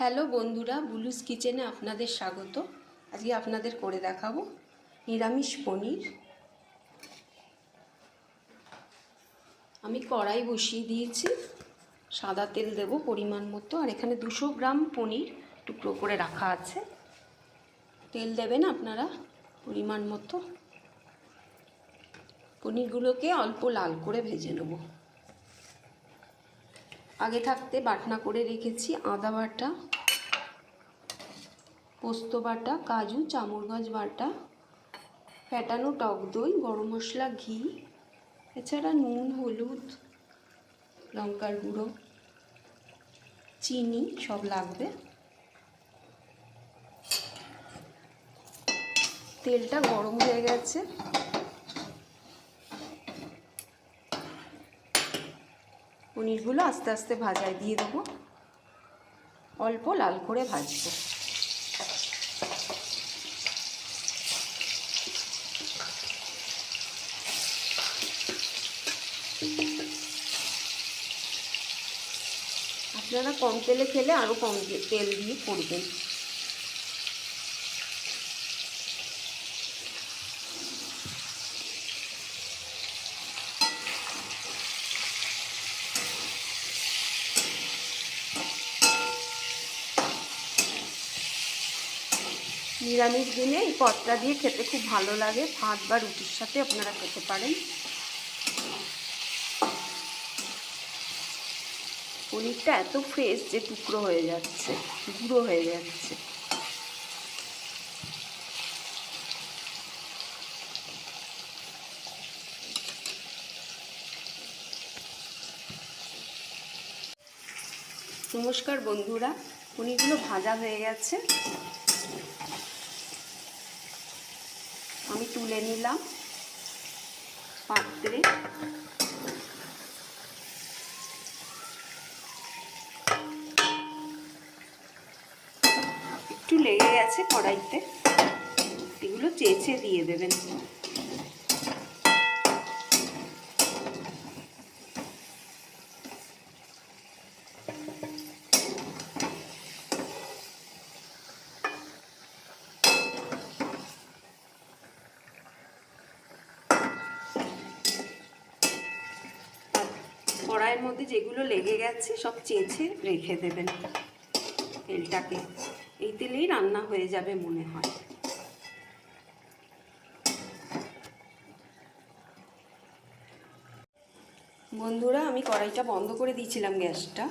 Hello বন্ধুরা, বুলুস কিচেনে আপনাদের স্বাগত। আজকে আপনাদের করে দেখাবো নিরামিষ পনির। আমি কড়াই বসিয়ে দিয়েছি, সাদা তেল দেব পরিমাণ মতো। আর এখানে 200 গ্রাম পনির টুকরো করে রাখা আছে। তেল দেবেন আপনারা পরিমাণ মতো। পনিরগুলোকে অল্প লাল করে ভেজে নেব। আগে থাকতে বাটনা করে রেখেছি আদা বাটা, পোস্ত বাটা, কাজু, চামড়গঞ্জ বাটা, ফ্যাটানো টক দই, গরম মশলা, ঘি, এছাড়া নুন, হলুদ, লঙ্কার গুঁড়ো, চিনি সব লাগবে। তেলটা গরম হয়ে গেছে, পনিরগুলো আস্তে আস্তে ভাজায় দিয়ে দেবো, অল্প লাল করে ভাজবো। আপনারা কম তেলে খেলে আরও কম তেল দিয়ে করবেন। নিরামিষ দিনে এই পদটা দিয়ে খেতে খুব ভালো লাগে, ভাত বা রুটির সাথে আপনারা খেতে পারেন। পনিরটা এত ফ্রেশ যে টুকরো হয়ে যাচ্ছে, গুঁড়ো হয়ে যাচ্ছে। নমস্কার বন্ধুরা, পনিরগুলো ভাজা হয়ে গেছে, আমি তুলে নিলাম পাত্রে। একটু লেগে গেছে কড়াইতে, এগুলো চেঁচে দিয়ে দেবেন। কড়াইয়ের মধ্যে যেগুলো লেগে গেছে সব চেঁচে রেখে দেবেন তেলটাকে। এই তেলেই রান্না হয়ে যাবে মনে হয়। বন্ধুরা, আমি কড়াইটা বন্ধ করে দিয়েছিলাম গ্যাসটা,